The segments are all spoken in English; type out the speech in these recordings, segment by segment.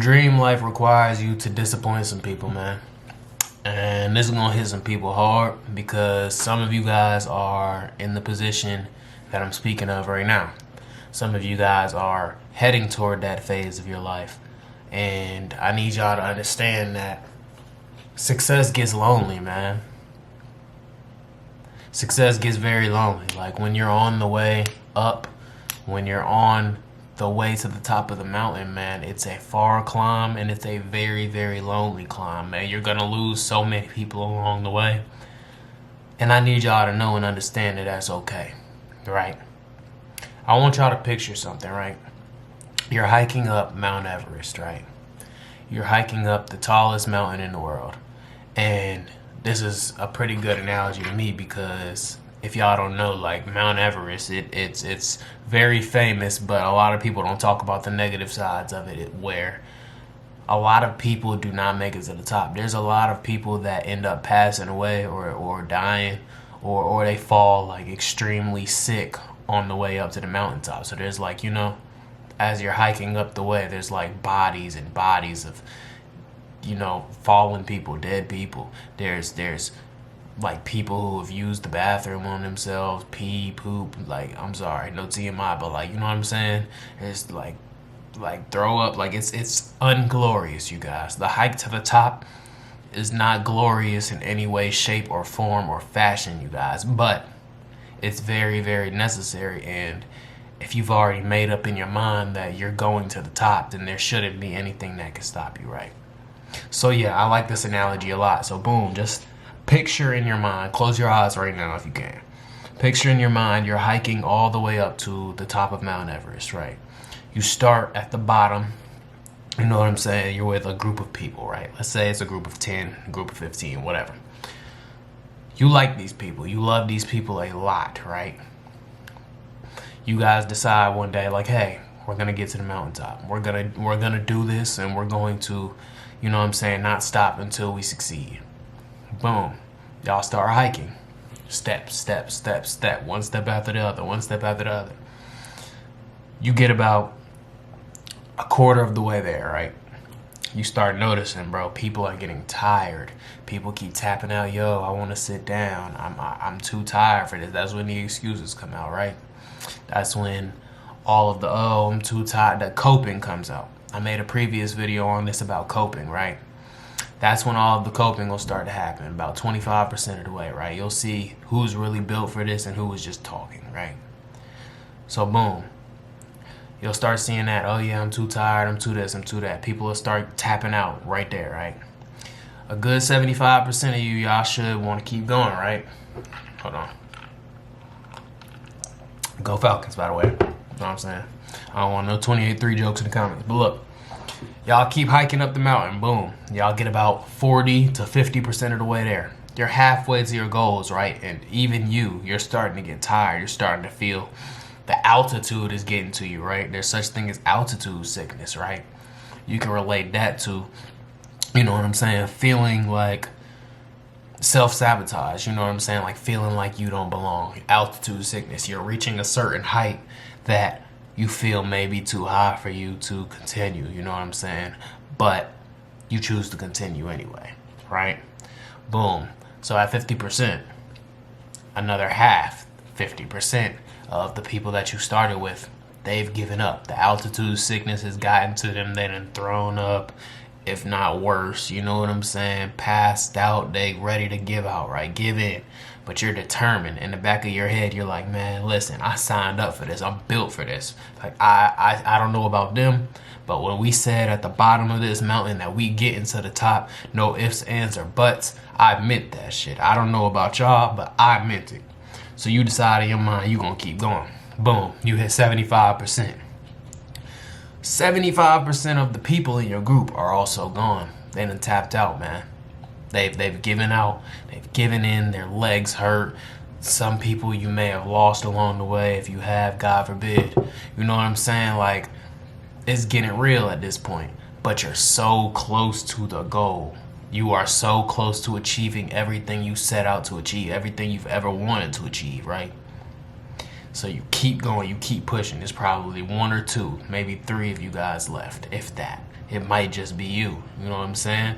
dream life requires you to disappoint some people, man. And this is gonna hit some people hard because some of you guys are in the position that I'm speaking of right now. Some of you guys are heading toward that phase of your life. And I need y'all to understand that success gets lonely, man. Success gets very lonely. Like when you're on the way up, when you're on the way to the top of the mountain, man, it's a far climb and it's a very, very lonely climb, man. You're gonna lose so many people along the way. And I need y'all to know and understand that that's okay, right? I want y'all to picture something, right? You're hiking up Mount Everest, right? You're hiking up the tallest mountain in the world. And this is a pretty good analogy to me because if y'all don't know, like Mount Everest, it's very famous, but a lot of people don't talk about the negative sides of it, where a lot of people do not make it to the top. There's a lot of people that end up passing away or dying or they fall like extremely sick on the way up to the mountaintop. So there's like, as you're hiking up the way, there's like bodies and bodies of, fallen people, dead people. There's like people who have used the bathroom on themselves, pee, poop, like, I'm sorry, no TMI, but like, you know what I'm saying? It's like throw up, like it's unglorious, you guys. The hike to the top is not glorious in any way, shape, or form or fashion, you guys, but it's very, very necessary. And if you've already made up in your mind that you're going to the top, then there shouldn't be anything that can stop you, right? So yeah, I like this analogy a lot. So boom, just picture in your mind, close your eyes right now if you can. Picture in your mind you're hiking all the way up to the top of Mount Everest, right? You start at the bottom, you know what I'm saying? You're with a group of people, right? Let's say it's a group of 10, a group of 15, whatever. You like these people, you love these people a lot, right? You guys decide one day, like, hey, we're gonna get to the mountaintop. We're gonna do this, and we're going to, not stop until we succeed. Boom. Y'all start hiking. Step, step, step, step. One step after the other, one step after the other. You get about a quarter of the way there, right? You start noticing, bro, people are getting tired. People keep tapping out, yo, I want to sit down. I'm too tired for this. That's when the excuses come out, right? That's when all of the, I'm too tired, the coping comes out. I made a previous video on this about coping, right? That's when all of the coping will start to happen, about 25% of the way, right? You'll see who's really built for this and who was just talking, right? So boom. You'll start seeing that, oh yeah, I'm too tired, I'm too this, I'm too that. People will start tapping out right there, right? A good 75% of y'all should want to keep going, right? Hold on. Go Falcons, by the way. You know what I'm saying? I don't want no 28-3 jokes in the comments. But look, y'all keep hiking up the mountain. Boom. Y'all get about 40 to 50% of the way there. You're halfway to your goals, right? And even you're starting to get tired. You're starting to feel the altitude is getting to you, right? There's such thing as altitude sickness, right? You can relate that to, you know what I'm saying, feeling like self-sabotage, you know what I'm saying? Like feeling like you don't belong. Altitude sickness. You're reaching a certain height that you feel may be too high for you to continue, you know what I'm saying? But you choose to continue anyway, right? Boom. So at 50%, another half, 50% of the people that you started with, they've given up. The altitude sickness has gotten to them. They done thrown up, if not worse, you know what I'm saying? Passed out, they ready to give out, right? Give in. But you're determined. In the back of your head, you're like, man, listen, I signed up for this. I'm built for this. Like, I don't know about them, but when we said at the bottom of this mountain that we getting to the top, no ifs, ands, or buts, I meant that shit. I don't know about y'all, but I meant it. So you decide in your mind you gonna keep going. Boom, you hit 75%. 75% of the people in your group are also gone. They done tapped out, man. They've given out. They've given in. Their legs hurt. Some people you may have lost along the way. If you have, God forbid. You know what I'm saying? Like, it's getting real at this point. But you're so close to the goal. You are so close to achieving everything you set out to achieve. Everything you've ever wanted to achieve, right? So you keep going, you keep pushing. There's probably one or two, maybe three of you guys left, if that. It might just be you. You know what I'm saying?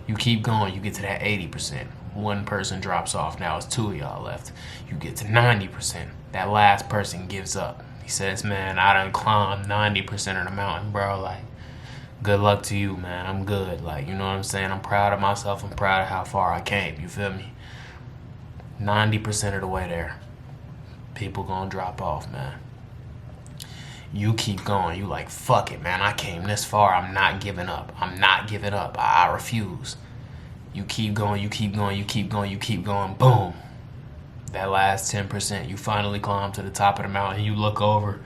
You keep going, you get to that 80%. One person drops off, now it's two of y'all left. You get to 90%. That last person gives up. He says, man, I done climbed 90% of the mountain, bro. Like, good luck to you, man. I'm good. Like, you know what I'm saying? I'm proud of myself. I'm proud of how far I came. You feel me? 90% of the way there, people gonna drop off, man. You keep going. You like, fuck it, man. I came this far. I'm not giving up. I'm not giving up. I refuse. You keep going. You keep going. You keep going. You keep going. Boom. That last 10%, you finally climb to the top of the mountain. You look over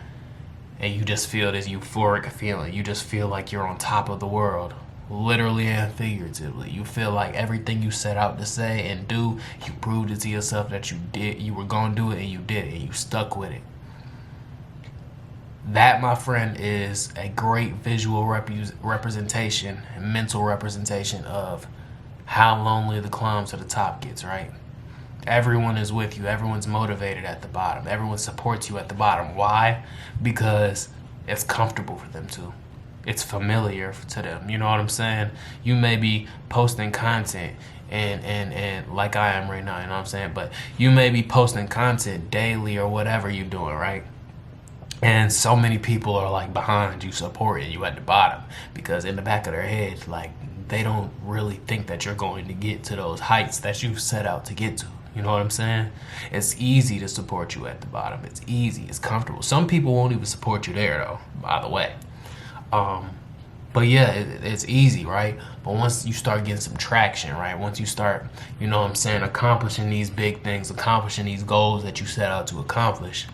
and you just feel this euphoric feeling. You just feel like you're on top of the world, literally and figuratively. You feel like everything you set out to say and do, you proved it to yourself that you were gonna do it, and you did it, and you stuck with it. That, my friend, is a great visual representation and mental representation of how lonely the climb to the top gets, right? Everyone is with you. Everyone's motivated at the bottom. Everyone supports you at the bottom. Why? Because it's comfortable for them to. It's familiar to them. You know what I'm saying? You may be posting content and like I am right now, you know what I'm saying? But you may be posting content daily or whatever you're doing, right? And so many people are like behind you, supporting you at the bottom, because in the back of their head, like, they don't really think that you're going to get to those heights that you've set out to get to. You know what I'm saying? It's easy to support you at the bottom. It's easy. It's comfortable. Some people won't even support you there, though, by the way. But yeah, it's easy, right? But once you start getting some traction, right? Once you start, you know what I'm saying, accomplishing these big things, accomplishing these goals that you set out to accomplish,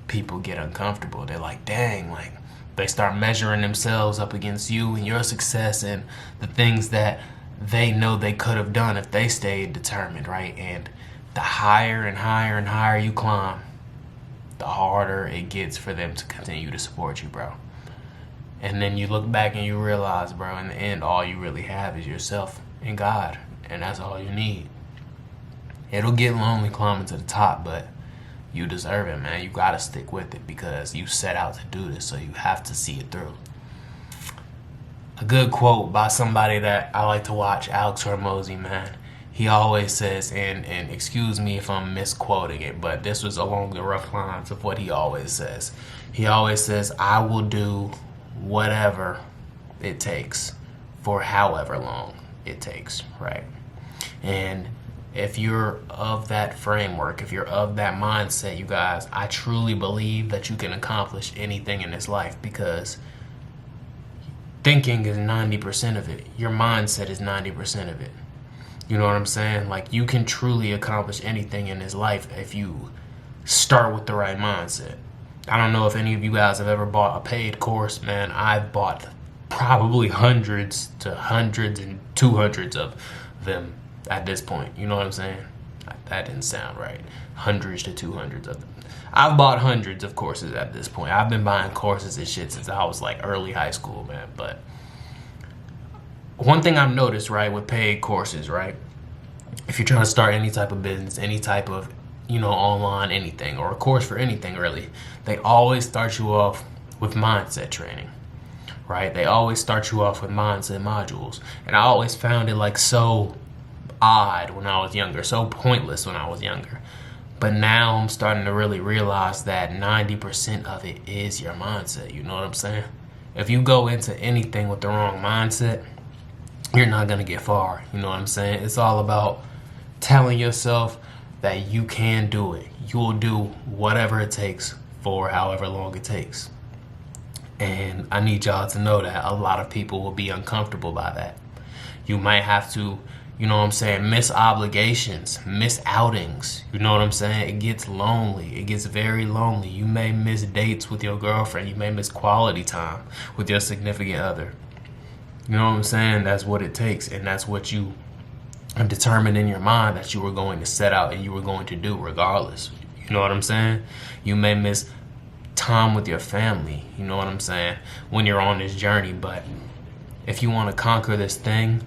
people get uncomfortable. They're like, dang, like, they start measuring themselves up against you and your success and the things that they know they could have done if they stayed determined, right? And the higher and higher and higher you climb, the harder it gets for them to continue to support you, bro. And then you look back and you realize, bro, in the end, all you really have is yourself and God, and that's all you need. It'll get lonely climbing to the top, but you deserve it, man. You gotta stick with it because you set out to do this, so you have to see it through. A good quote by somebody that I like to watch, Alex Hormozy, man. He always says, and excuse me if I'm misquoting it, but this was along the rough lines of what he always says. He always says, I will do whatever it takes for however long it takes, right? And if you're of that framework, if you're of that mindset, you guys, I truly believe that you can accomplish anything in this life, because thinking is 90% of it. Your mindset is 90% of it. You know what I'm saying? Like, you can truly accomplish anything in this life if you start with the right mindset. I don't know if any of you guys have ever bought a paid course, man. I've bought probably hundreds to hundreds and 200s of them at this point. You know what I'm saying? That didn't sound right. Hundreds to 200s of them. I've bought hundreds of courses at this point. I've been buying courses and shit since I was like early high school, man. But one thing I've noticed, right, with paid courses, right, if you're trying to start any type of business, any type of, you know, online anything, or a course for anything really, they always start you off with mindset training, right? They always start you off with mindset modules. And I always found it like so odd when I was younger, so pointless when I was younger. But now I'm starting to really realize that 90% of it is your mindset. You know what I'm saying? If you go into anything with the wrong mindset, you're not going to get far. You know what I'm saying? It's all about telling yourself that you can do it. You will do whatever it takes for however long it takes. And I need y'all to know that a lot of people will be uncomfortable by that. You might have to, you know what I'm saying, miss obligations, miss outings. You know what I'm saying? It gets lonely. It gets very lonely. You may miss dates with your girlfriend. You may miss quality time with your significant other. You know what I'm saying? That's what it takes. And that's what you are determined in your mind that you were going to set out and you were going to do regardless. You know what I'm saying? You may miss time with your family. You know what I'm saying? When you're on this journey. But if you want to conquer this thing,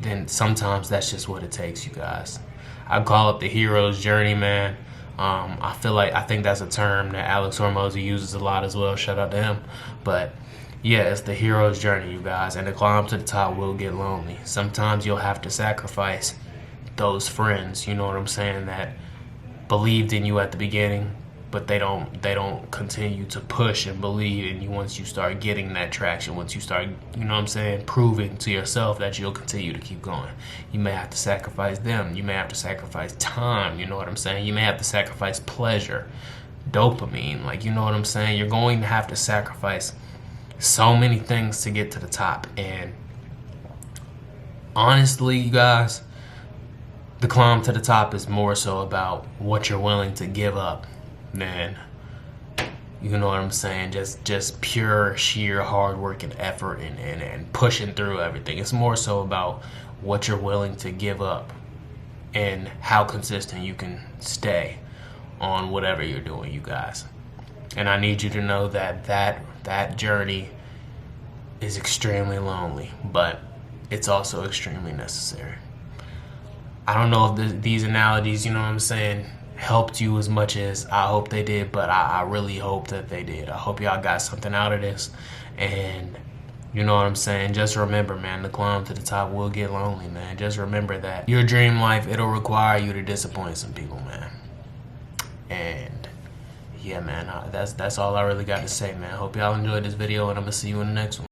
then sometimes that's just what it takes, you guys. I call it the hero's journey, man. I think that's a term that Alex Hormozy uses a lot as well. Shout out to him. But yeah, it's the hero's journey, you guys, and the climb to the top will get lonely. Sometimes you'll have to sacrifice those friends, you know what I'm saying, that believed in you at the beginning, but they don't continue to push and believe in you once you start getting that traction, once you start, you know what I'm saying, proving to yourself that you'll continue to keep going. You may have to sacrifice them. You may have to sacrifice time, you know what I'm saying? You may have to sacrifice pleasure, dopamine, like, you know what I'm saying? You're going to have to sacrifice so many things to get to the top. And honestly, you guys, the climb to the top is more so about what you're willing to give up than, you know what I'm saying, just pure sheer hard work and effort and pushing through everything. It's more so about what you're willing to give up and how consistent you can stay on whatever you're doing, you guys. And I need you to know that that journey is extremely lonely, but it's also extremely necessary. I don't know if these analogies, you know what I'm saying, helped you as much as I hope they did, but I really hope that they did. I hope y'all got something out of this. And you know what I'm saying, just remember, man, the climb to the top will get lonely, man. Just remember that your dream life, it'll require you to disappoint some people, man. And yeah, man, that's all I really got to say, man. Hope y'all enjoyed this video, and I'm gonna see you in the next one.